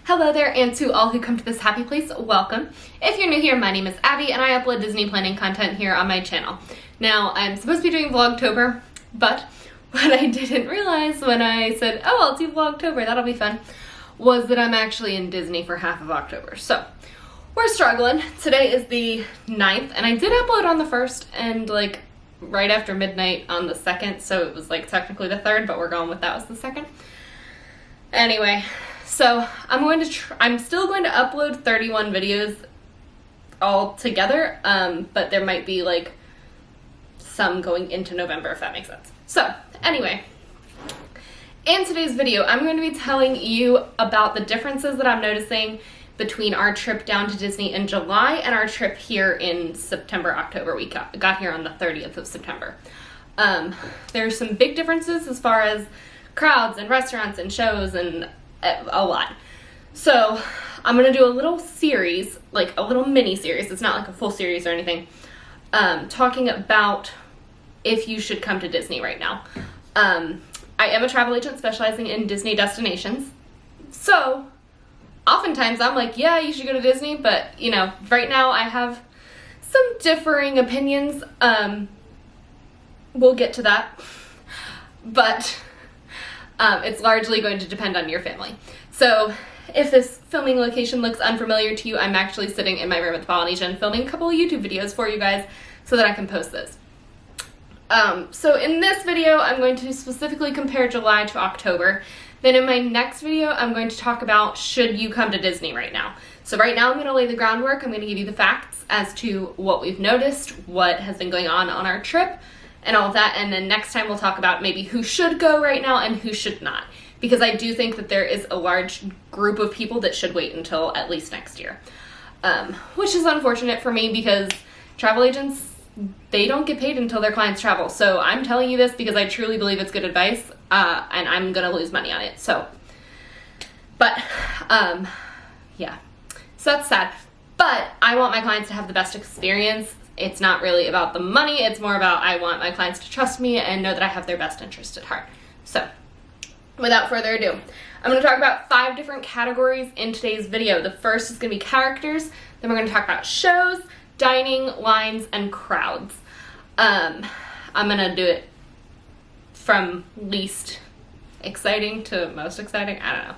Hello there, and to all who come to this happy place, welcome. If you're new here, my name is Abby, and I upload Disney planning content here on my channel. Now, I'm supposed to be doing Vlogtober, but what I didn't realize when I said, oh, I'll do Vlogtober, that'll be fun, was that I'm actually in Disney for half of October. So, we're struggling. Today is the 9th, and I did upload on the 1st, and like, right after midnight on the 2nd, so it was like technically the 3rd, but we're going with that was the 2nd. Anyway, so I'm still going to upload 31 videos all together, but there might be like some going into November, if that makes sense. So anyway, in today's video, I'm going to be telling you about the differences that I'm noticing between our trip down to Disney in July and our trip here in September, October. We got here on the 30th of September. There's some big differences as far as crowds and restaurants and shows and a lot. So I'm gonna do a little series, like a little mini series, it's not like a full series or anything, talking about if you should come to Disney right now. I am a travel agent specializing in Disney destinations, so oftentimes I'm like, yeah, you should go to Disney, but you know, right now I have some differing opinions. We'll get to that, but it's largely going to depend on your family. So if this filming location looks unfamiliar to you, I'm actually sitting in my room at the Polynesian filming a couple of YouTube videos for you guys so that I can post those. So in this video, I'm going to specifically compare July to October. Then in my next video, I'm going to talk about should you come to Disney right now. So right now I'm going to lay the groundwork. I'm going to give you the facts as to what we've noticed, what has been going on our trip, and all of that, and then next time we'll talk about maybe who should go right now and who should not, because I do think that there is a large group of people that should wait until at least next year, which is unfortunate for me because travel agents, they don't get paid until their clients travel. So I'm telling you this because I truly believe it's good advice, and I'm gonna lose money on it. So, but yeah, so that's sad, but I want my clients to have the best experience. It's not really about the money, it's more about I want my clients to trust me and know that I have their best interest at heart. So, without further ado, I'm going to talk about 5 different categories in today's video. The first is going to be characters, then we're going to talk about shows, dining, lines, and crowds. I'm going to do it from least exciting to most exciting, I don't know.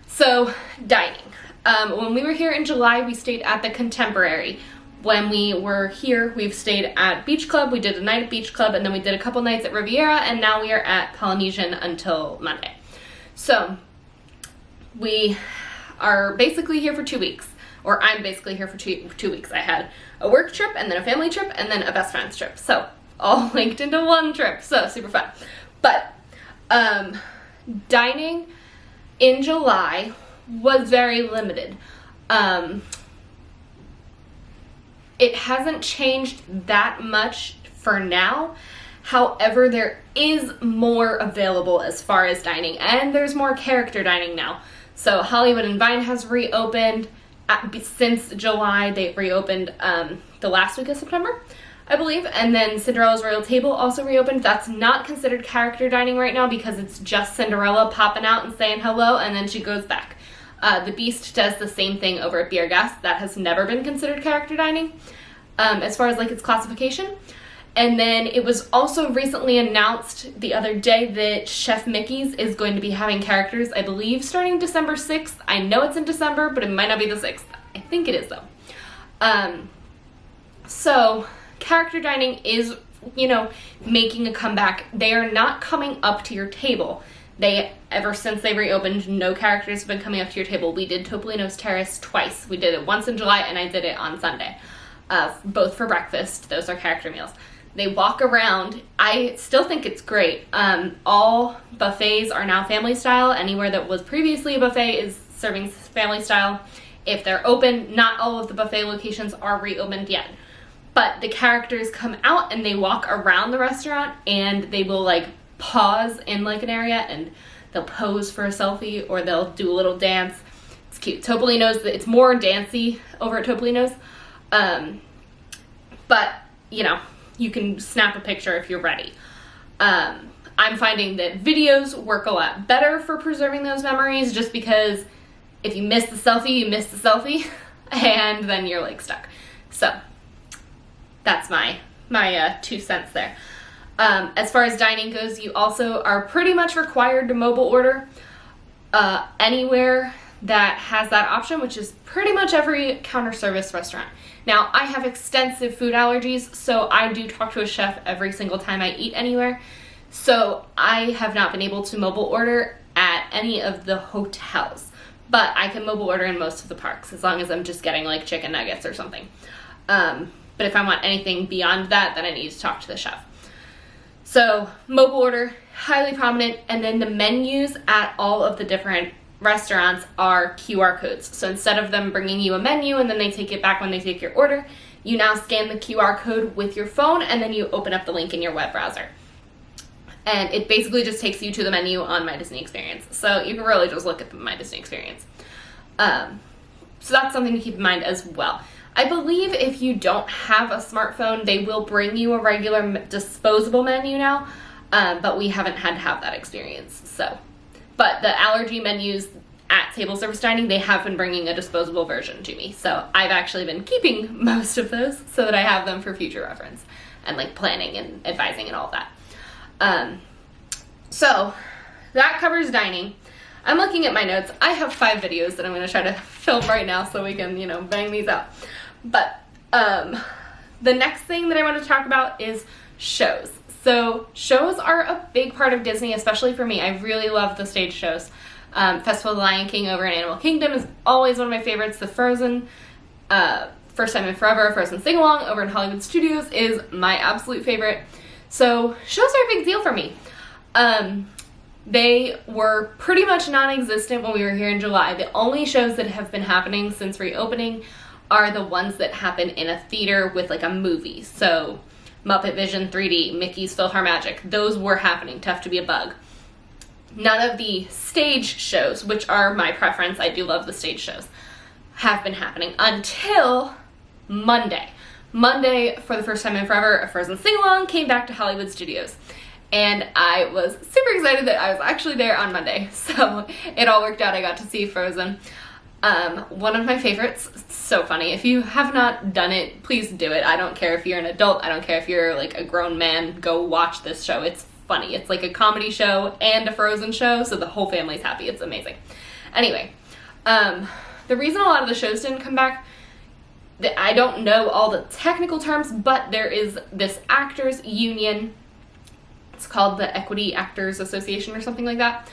So, dining. When we were here in July, we stayed at the Contemporary. When we were here, we've stayed at Beach Club, we did a night at Beach Club, and then we did a couple nights at Riviera, and now we are at Polynesian until Monday. So, we are basically here for 2 weeks, or I'm basically here for two weeks. I had a work trip, and then a family trip, and then a best friend's trip. So, all linked into one trip, so super fun. But, dining in July was very limited. It hasn't changed that much for now. However, there is more available as far as dining, and there's more character dining now. So Hollywood and Vine has reopened since July. They reopened the last week of September, I believe, and then Cinderella's Royal Table also reopened. That's not considered character dining right now because it's just Cinderella popping out and saying hello, and then she goes back. The Beast does the same thing over at Beer Gas. That has never been considered character dining, as far as like its classification. And then it was also recently announced the other day that Chef Mickey's is going to be having characters, I believe, starting December 6th. I know it's in December, but it might not be the 6th. I think it is, though. So, character dining is, you know, making a comeback. They are not coming up to your table. Ever since they reopened, no characters have been coming up to your table. We did Topolino's Terrace twice. We did it once in July, and I did it on Sunday. Both for breakfast. Those are character meals. They walk around. I still think it's great. All buffets are now family style. Anywhere that was previously a buffet is serving family style. If they're open, not all of the buffet locations are reopened yet. But the characters come out and they walk around the restaurant, and they will like pause in like an area and they'll pose for a selfie or they'll do a little dance. It's cute. Topolino's, it's more dancey over at Topolino's. But, you know, you can snap a picture if you're ready. I'm finding that videos work a lot better for preserving those memories just because if you miss the selfie, you miss the selfie, and then you're like stuck. So that's my 2 cents there. As far as dining goes, you also are pretty much required to mobile order anywhere that has that option, which is pretty much every counter service restaurant. Now, I have extensive food allergies, so I do talk to a chef every single time I eat anywhere. So I have not been able to mobile order at any of the hotels, but I can mobile order in most of the parks as long as I'm just getting like chicken nuggets or something. But if I want anything beyond that, then I need to talk to the chef. So mobile order, highly prominent, and then the menus at all of the different restaurants are QR codes. So instead of them bringing you a menu and then they take it back when they take your order, you now scan the QR code with your phone and then you open up the link in your web browser. And it basically just takes you to the menu on My Disney Experience. So you can really just look at the My Disney Experience. So that's something to keep in mind as well. I believe if you don't have a smartphone, they will bring you a regular disposable menu now, but we haven't had to have that experience. So, but the allergy menus at table service dining, they have been bringing a disposable version to me. So I've actually been keeping most of those so that I have them for future reference and like planning and advising and all that. So that covers dining. I'm looking at my notes. I have 5 videos that I'm going to try to film right now so we can, bang these out. But the next thing that I want to talk about is shows. So shows are a big part of Disney, especially for me. I really love the stage shows. Festival of the Lion King over in Animal Kingdom is always one of my favorites. The Frozen, First Time in Forever, Frozen Sing-Along over in Hollywood Studios is my absolute favorite. So shows are a big deal for me. They were pretty much non-existent when we were here in July. The only shows that have been happening since reopening are the ones that happen in a theater with like a movie. So Muppet Vision 3D, Mickey's PhilharMagic, those were happening. Tough to be a Bug. None of the stage shows, which are my preference, I do love the stage shows, have been happening until Monday. Monday, for the first time in forever, a Frozen Sing-Along came back to Hollywood Studios. And I was super excited that I was actually there on Monday. So it all worked out. I got to see Frozen. One of my favorites. So funny. If you have not done it, please do it. I don't care if you're an adult. I don't care if you're like a grown man. Go watch this show. It's funny. It's like a comedy show and a Frozen show, so the whole family's happy. It's amazing. Anyway, the reason a lot of the shows didn't come back, I don't know all the technical terms, but there is this actors union. It's called the Equity Actors Association or something like that.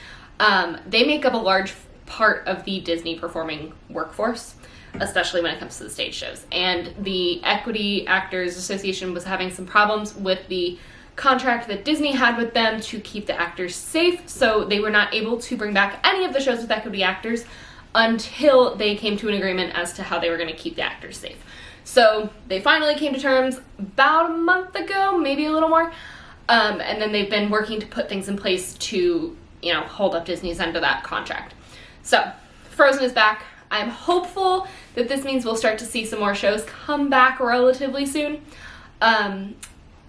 They make up a large part of the Disney performing workforce, especially when it comes to the stage shows. And the Equity Actors Association was having some problems with the contract that Disney had with them to keep the actors safe, so they were not able to bring back any of the shows with equity actors until they came to an agreement as to how they were going to keep the actors safe. So they finally came to terms about a month ago, maybe a little more. And then they've been working to put things in place to, hold up Disney's end of that contract. So, Frozen is back. I'm hopeful that this means we'll start to see some more shows come back relatively soon.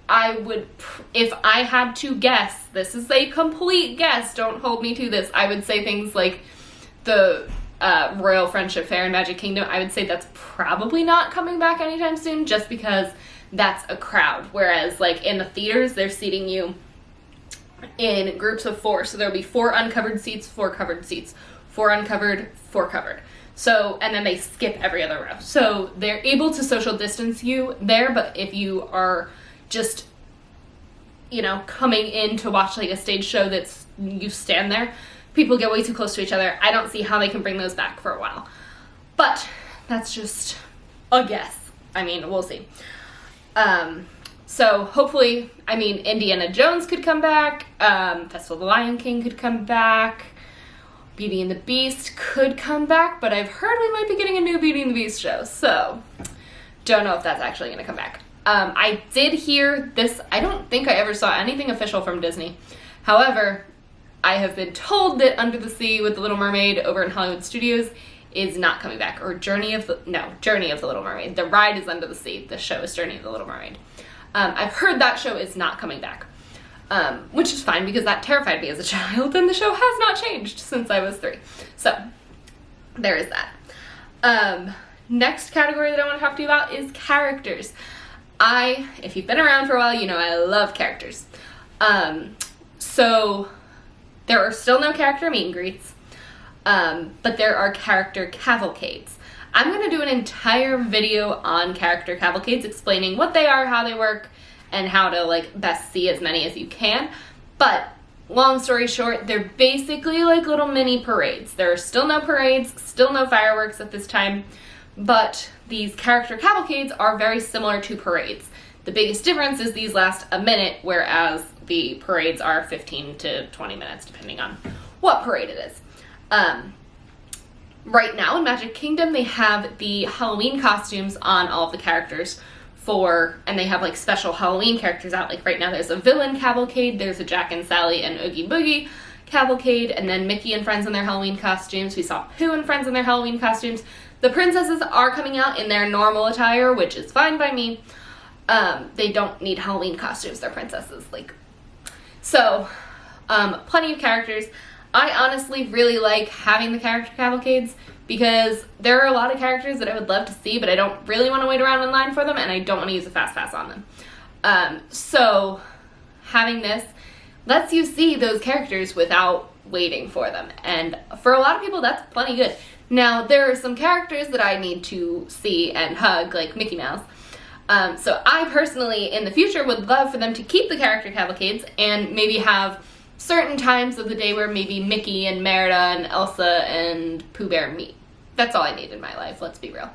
I would, if I had to guess, this is a complete guess, don't hold me to this, I would say things like the Royal Friendship Fair in Magic Kingdom. I would say that's probably not coming back anytime soon, just because that's a crowd, whereas like in the theaters they're seating you in groups of 4, so there'll be 4 uncovered seats, 4 covered seats, 4 uncovered, 4 covered. So, and then they skip every other row, so they're able to social distance you there. But if you are just coming in to watch like a stage show that's you stand there, people get way too close to each other. I don't see how they can bring those back for a while, but that's just a guess. We'll see. So hopefully, Indiana Jones could come back, Festival of the Lion King could come back, Beauty and the Beast could come back, but I've heard we might be getting a new Beauty and the Beast show, so don't know if that's actually going to come back. I did hear this, I don't think I ever saw anything official from Disney. However, I have been told that Under the Sea with the Little Mermaid over in Hollywood Studios is not coming back, or Journey of the Little Mermaid. The ride is Under the Sea, the show is Journey of the Little Mermaid. I've heard that show is not coming back, which is fine because that terrified me as a child, and the show has not changed since I was 3. So, there is that. Next category that I want to talk to you about is characters. If you've been around for a while, you know I love characters. So there are still no character meet and greets, but there are character cavalcades. I'm going to do an entire video on character cavalcades explaining what they are, how they work, and how to like best see as many as you can. But long story short, they're basically like little mini parades. There are still no parades, still no fireworks at this time, but these character cavalcades are very similar to parades. The biggest difference is these last a minute, whereas the parades are 15 to 20 minutes, depending on what parade it is. Right now in Magic Kingdom, they have the Halloween costumes on all of the characters and they have like special Halloween characters out. Like right now there's a villain cavalcade, there's a Jack and Sally and Oogie Boogie cavalcade, and then Mickey and friends in their Halloween costumes. We saw Pooh and friends in their Halloween costumes. The princesses are coming out in their normal attire, which is fine by me. They don't need Halloween costumes, they're princesses. Plenty of characters. I honestly really like having the character cavalcades because there are a lot of characters that I would love to see, but I don't really want to wait around in line for them, and I don't want to use a fast pass on them. So having this lets you see those characters without waiting for them, and for a lot of people that's plenty good. Now there are some characters that I need to see and hug, like Mickey Mouse. So I personally in the future would love for them to keep the character cavalcades and maybe have certain times of the day where maybe Mickey and Merida and Elsa and Pooh Bear meet. That's all I need in my life, let's be real.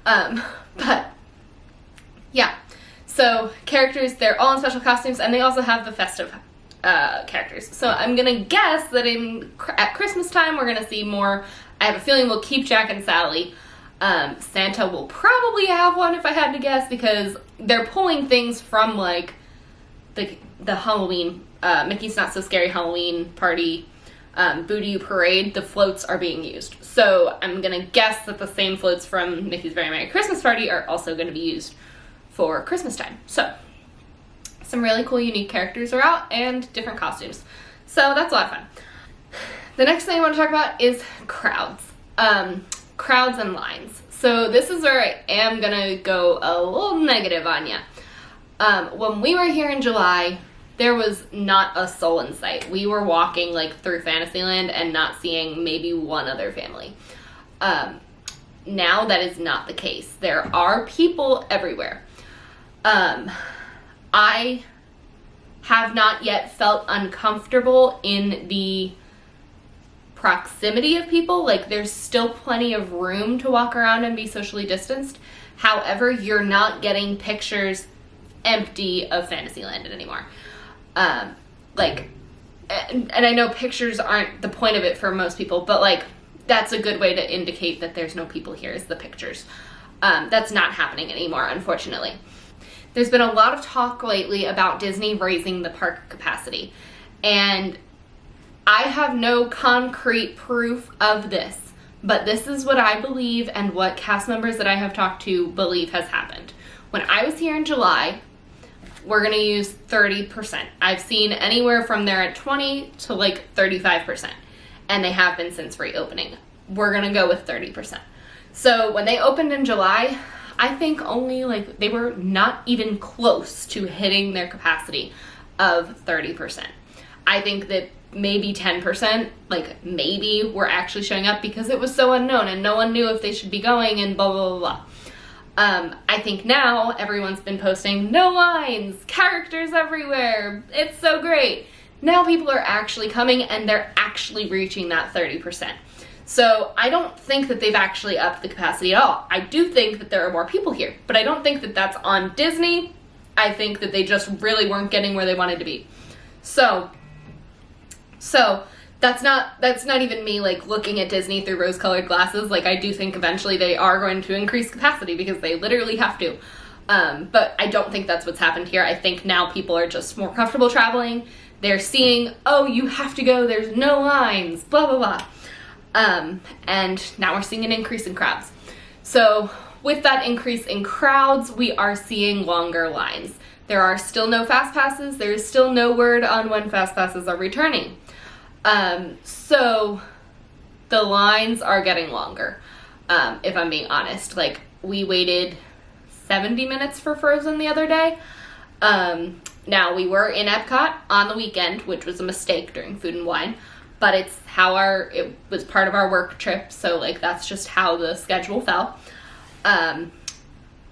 But yeah, so characters, they're all in special costumes, and they also have the festive characters. So I'm gonna guess that at Christmas time we're gonna see more. I have a feeling we'll keep Jack and Sally. Santa will probably have one if I had to guess, because they're pulling things from like the Halloween, Mickey's Not So Scary Halloween Party, Boo-Doo Parade. The floats are being used. So I'm gonna guess that the same floats from Mickey's Very Merry Christmas Party are also gonna be used for Christmas time. So some really cool unique characters are out and different costumes. So that's a lot of fun. The next thing I want to talk about is crowds. Crowds and lines. So this is where I am gonna go a little negative on ya. When we were here in July, there was not a soul in sight. We were walking like through Fantasyland and not seeing maybe one other family. Now that is not the case. There are people everywhere. I have not yet felt uncomfortable in the proximity of people. Like there's still plenty of room to walk around and be socially distanced. However, you're not getting pictures empty of Fantasyland anymore. And I know pictures aren't the point of it for most people, but like that's a good way to indicate that there's no people here, is the pictures. That's not happening anymore, unfortunately. There's been a lot of talk lately about Disney raising the park capacity, and I have no concrete proof of this, but this is what I believe and what cast members that I have talked to believe has happened. When I was here in July, we're going to use 30%. I've seen anywhere from there at 20 to like 35%, and they have been since reopening. We're going to go with 30%. So when they opened in July, I think only like they were not even close to hitting their capacity of 30%. I think that maybe 10%, like maybe, were actually showing up because it was so unknown and no one knew if they should be going and blah, blah, blah, blah. I think now everyone's been posting no lines, characters everywhere, it's so great. Now people are actually coming and they're actually reaching that 30%. So I don't think that they've actually upped the capacity at all. I do think that there are more people here, but I don't think that that's on Disney. I think that they just really weren't getting where they wanted to be. So that's not even me like looking at Disney through rose-colored glasses. Like I do think eventually they are going to increase capacity because they literally have to. But I don't think that's what's happened here. I think now people are just more comfortable traveling. They're seeing, oh, you have to go, there's no lines, blah, blah, blah. And now we're seeing an increase in crowds. So with that increase in crowds, we are seeing longer lines. There are still no fast passes. There is still no word on when fast passes are returning. So the lines are getting longer, if I'm being honest. Like, we waited 70 minutes for Frozen the other day. Now, we were in Epcot on the weekend, which was a mistake during Food and Wine, but it was part of our work trip, so, like, that's just how the schedule fell.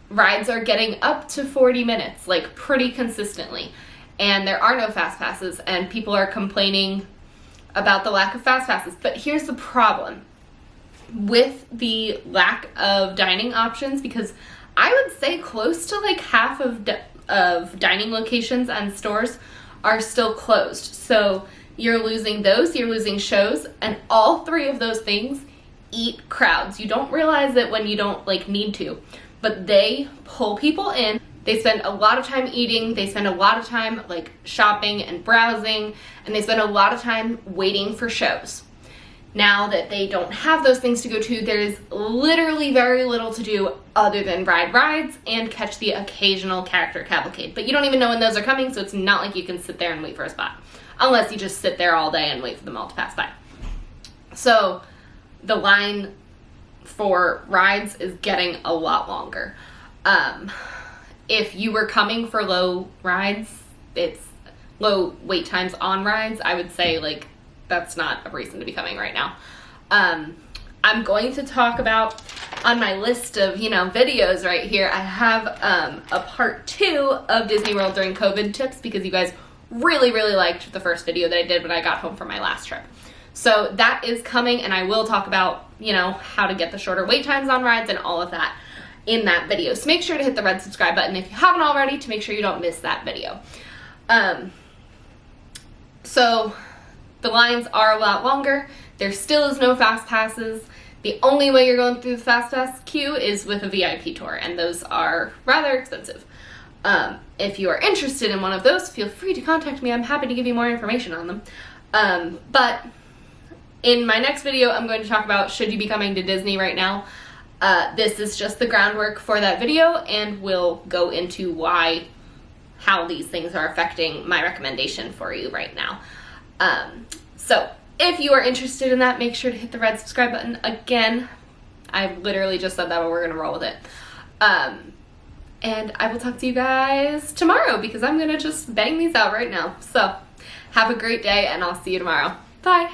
Rides are getting up to 40 minutes, like, pretty consistently, and there are no fast passes, and people are complaining about the lack of fast passes. But here's the problem with the lack of dining options, because I would say close to like half of dining locations and stores are still closed. So you're losing those, you're losing shows, and all three of those things eat crowds. You don't realize it when you don't like need to, but they pull people in. They spend a lot of time eating, they spend a lot of time like shopping and browsing, and they spend a lot of time waiting for shows. Now that they don't have those things to go to, there's literally very little to do other than ride rides and catch the occasional character cavalcade. But you don't even know when those are coming, so it's not like you can sit there and wait for a spot. Unless you just sit there all day and wait for them all to pass by. So the line for rides is getting a lot longer. If you were coming for low rides, it's low wait times on rides, I would say like that's not a reason to be coming right now. I'm going to talk about on my list of, videos right here, I have a part 2 of Disney World during COVID tips, because you guys really, really liked the first video that I did when I got home from my last trip. So that is coming, and I will talk about, how to get the shorter wait times on rides and all of that in that video. So make sure to hit the red subscribe button if you haven't already, to make sure you don't miss that video. So the lines are a lot longer. There still is no fast passes. The only way you're going through the fast pass queue is with a VIP tour, and those are rather expensive. If you are interested in one of those, feel free to contact me. I'm happy to give you more information on them. But in my next video, I'm going to talk about should you be coming to Disney right now. This is just the groundwork for that video, and we'll go into how these things are affecting my recommendation for you right now. So if you are interested in that, make sure to hit the red subscribe button. Again, I literally just said that, but we're gonna roll with it. And I will talk to you guys tomorrow, because I'm gonna just bang these out right now. So have a great day, and I'll see you tomorrow. Bye.